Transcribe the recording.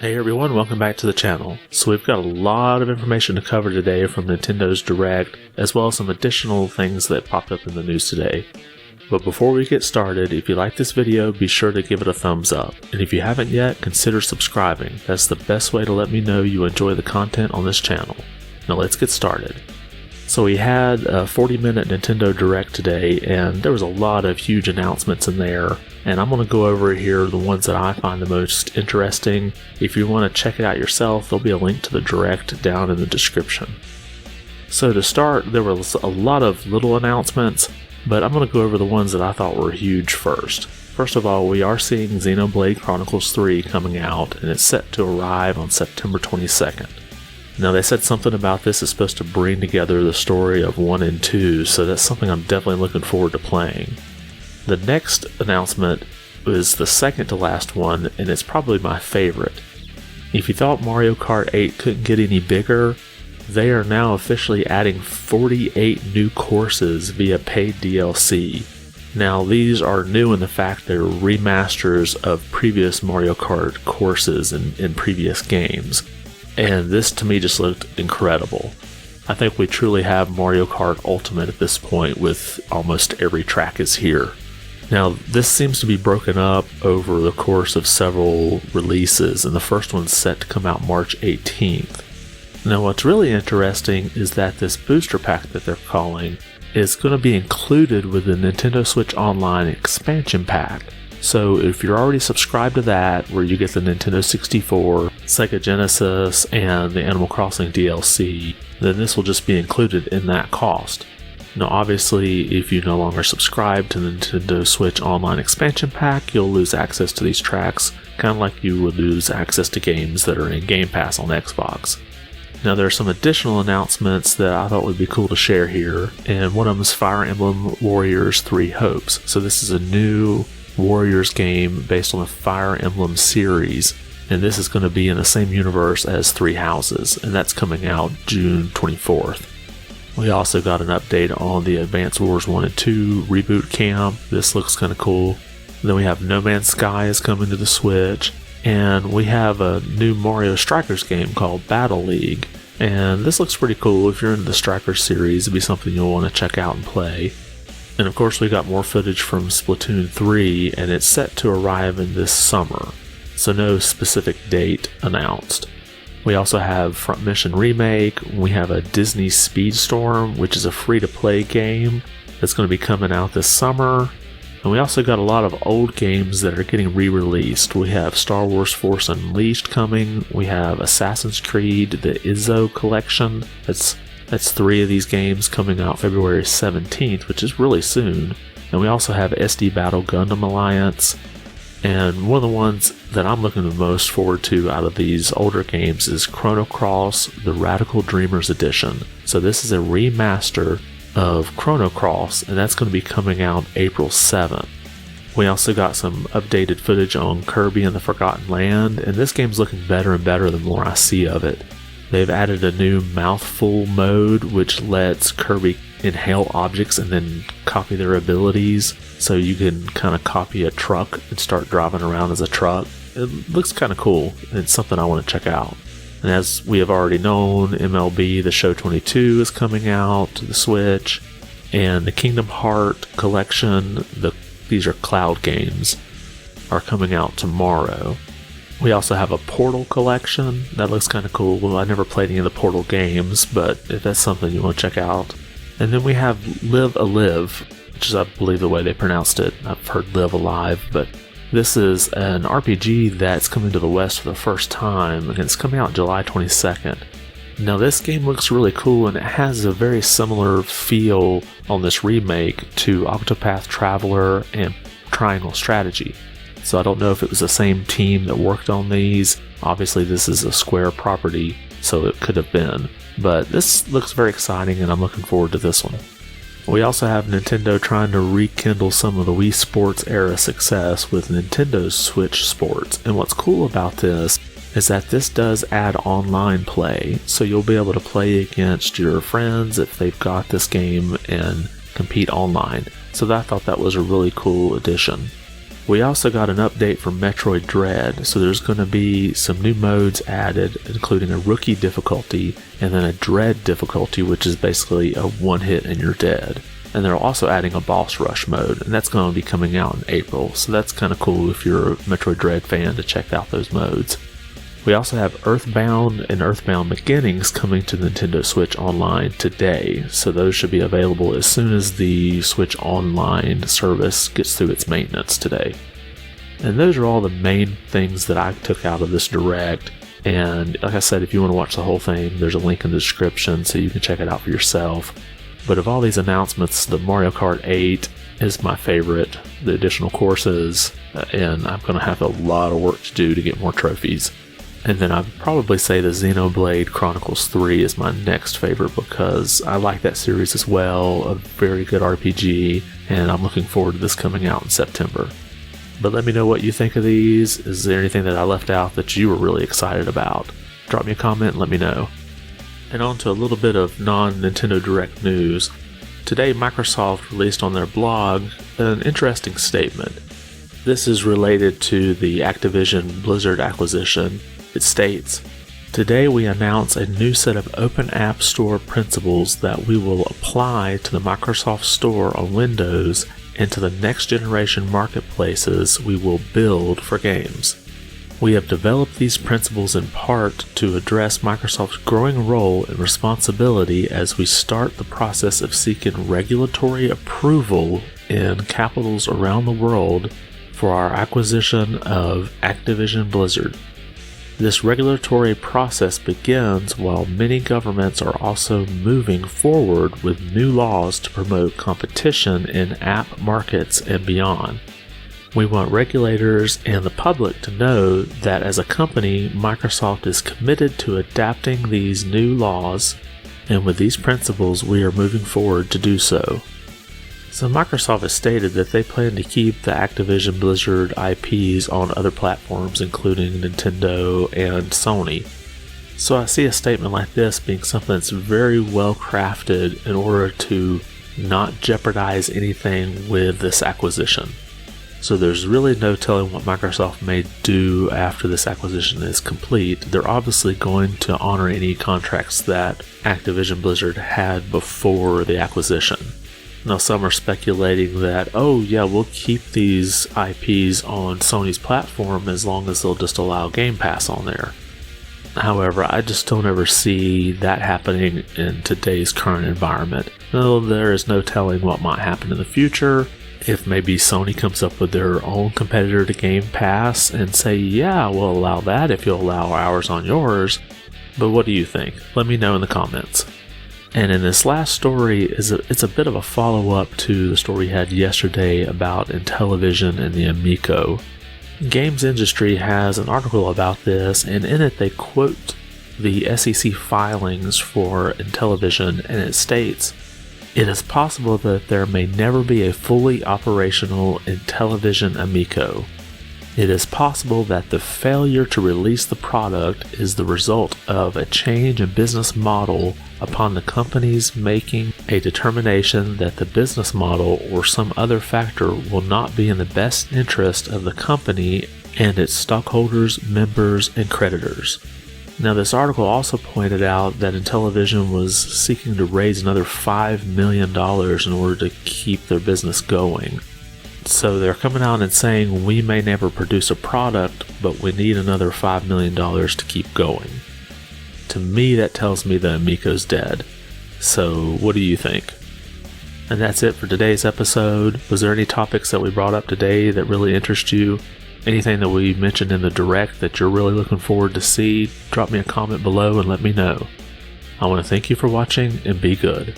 Hey everyone, welcome back to the channel. So we've got a lot of information to cover today from Nintendo's Direct, as well as some additional things that popped up in the news today. But before we get started, if you like this video, be sure to give it a thumbs up. And if you haven't yet, consider subscribing. That's the best way to let me know you enjoy the content on this channel. Now let's get started. So we had a 40-minute Nintendo Direct today, and there was a lot of huge announcements in there. And I'm going to go over here the ones that I find the most interesting. If you want to check it out yourself, there'll be a link to the Direct down in the description. So to start, there was a lot of little announcements, but I'm going to go over the ones that I thought were huge first. First of all, we are seeing Xenoblade Chronicles 3 coming out, and it's set to arrive on September 22nd. Now they said something about this is supposed to bring together the story of 1 and 2, so that's something I'm definitely looking forward to playing. The next announcement was the second to last one, and it's probably my favorite. If you thought Mario Kart 8 couldn't get any bigger, they are now officially adding 48 new courses via paid DLC. Now these are new in the fact they're remasters of previous Mario Kart courses in previous games. And this to me just looked incredible. I think we truly have Mario Kart Ultimate at this point with almost every track is here. Now this seems to be broken up over the course of several releases, and the first one's set to come out March 18th. Now what's really interesting is that this booster pack that they're calling is going to be included with the Nintendo Switch Online expansion pack. So if you're already subscribed to that, where you get the Nintendo 64, Sega Genesis, and the Animal Crossing DLC, then this will just be included in that cost. Now obviously, if you no longer subscribe to the Nintendo Switch Online expansion pack, you'll lose access to these tracks, kind of like you would lose access to games that are in Game Pass on Xbox. Now there are some additional announcements that I thought would be cool to share here, and one of them is Fire Emblem Warriors 3 Hopes. So this is a new Warriors game based on the Fire Emblem series, and this is going to be in the same universe as Three Houses, and that's coming out June 24th. We also got an update on the Advance Wars 1 and 2 reboot camp. This looks kind of cool. Then we have No Man's Sky is coming to the Switch, and we have a new Mario Strikers game called Battle League, and this looks pretty cool. If you're into the Strikers series, it'd be something you'll want to check out and play. And of course we got more footage from Splatoon 3, and it's set to arrive in this summer, so no specific date announced. We also have Front Mission Remake, we have a Disney Speedstorm, which is a free-to-play game that's going to be coming out this summer, and we also got a lot of old games that are getting re-released. We have Star Wars Force Unleashed coming, we have Assassin's Creed, the Izzo Collection, that's 3 of these games coming out February 17th, which is really soon. And we also have SD Battle Gundam Alliance. And one of the ones that I'm looking the most forward to out of these older games is Chronicles, the Radical Dreamers Edition. So this is a remaster of Chronicles, and that's going to be coming out April 7th. We also got some updated footage on Kirby and the Forgotten Land, and this game's looking better and better the more I see of it. They've added a new mouthful mode, which lets Kirby inhale objects and then copy their abilities, so you can kind of copy a truck and start driving around as a truck. It looks kind of cool, and it's something I want to check out. And as we have already known, MLB The Show 22 is coming out to the Switch, and the Kingdom Heart collection, these are cloud games, are coming out tomorrow. We also have a Portal collection. That looks kind of cool. Well, I never played any of the Portal games, but if that's something you want to check out. And then we have Live Alive, which is, I believe, the way they pronounced it. I've heard Live Alive, but this is an RPG that's coming to the West for the first time, and it's coming out July 22nd. Now, this game looks really cool, and it has a very similar feel on this remake to Octopath Traveler and Triangle Strategy. So I don't know if it was the same team that worked on these. Obviously this is a Square property, so it could have been. But this looks very exciting, and I'm looking forward to this one. We also have Nintendo trying to rekindle some of the Wii Sports era success with Nintendo's Switch Sports. And what's cool about this is that this does add online play, so you'll be able to play against your friends if they've got this game and compete online. So I thought that was a really cool addition. We also got an update for Metroid Dread, so there's going to be some new modes added, including a rookie difficulty and then a Dread difficulty, which is basically a one-hit and you're dead. And they're also adding a boss rush mode, and that's going to be coming out in April, so that's kind of cool if you're a Metroid Dread fan to check out those modes. We also have Earthbound and Earthbound Beginnings coming to Nintendo Switch Online today, so those should be available as soon as the Switch Online service gets through its maintenance today. And those are all the main things that I took out of this Direct, and like I said, if you want to watch the whole thing, there's a link in the description so you can check it out for yourself. But of all these announcements, the Mario Kart 8 is my favorite, the additional courses, and I'm going to have a lot of work to do to get more trophies. And then I'd probably say the Xenoblade Chronicles 3 is my next favorite because I like that series as well, a very good RPG, and I'm looking forward to this coming out in September. But let me know what you think of these. Is there anything that I left out that you were really excited about? Drop me a comment and let me know. And on to a little bit of non-Nintendo Direct news. Today Microsoft released on their blog an interesting statement. This is related to the Activision Blizzard acquisition. It states, "Today we announce a new set of open app store principles that we will apply to the Microsoft Store on Windows and to the next generation marketplaces we will build for games. We have developed these principles in part to address Microsoft's growing role and responsibility as we start the process of seeking regulatory approval in capitals around the world for our acquisition of Activision Blizzard. This regulatory process begins while many governments are also moving forward with new laws to promote competition in app markets and beyond. We want regulators and the public to know that as a company, Microsoft is committed to adapting these new laws, and with these principles, we are moving forward to do so." So Microsoft has stated that they plan to keep the Activision Blizzard IPs on other platforms, including Nintendo and Sony. So I see a statement like this being something that's very well crafted in order to not jeopardize anything with this acquisition. So there's really no telling what Microsoft may do after this acquisition is complete. They're obviously going to honor any contracts that Activision Blizzard had before the acquisition. Now some are speculating that, oh yeah, we'll keep these IPs on Sony's platform as long as they'll just allow Game Pass on there. However, I just don't ever see that happening in today's current environment. Though there is no telling what might happen in the future. If maybe Sony comes up with their own competitor to Game Pass and say, yeah, we'll allow that if you'll allow ours on yours. But what do you think? Let me know in the comments. And in this last story, it's a bit of a follow-up to the story we had yesterday about Intellivision and the Amico. Games Industry has an article about this, and in it they quote the SEC filings for Intellivision, and it states, "It is possible that there may never be a fully operational Intellivision Amico. It is possible that the failure to release the product is the result of a change in business model upon the company's making a determination that the business model or some other factor will not be in the best interest of the company and its stockholders, members, and creditors." Now, this article also pointed out that Intellivision was seeking to raise another $5 million in order to keep their business going. So they're coming out and saying, we may never produce a product, but we need another $5 million to keep going. To me, that tells me the Amico's dead. So what do you think? And that's it for today's episode. Was there any topics that we brought up today that really interest you? Anything that we mentioned in the Direct that you're really looking forward to see? Drop me a comment below and let me know. I want to thank you for watching and be good.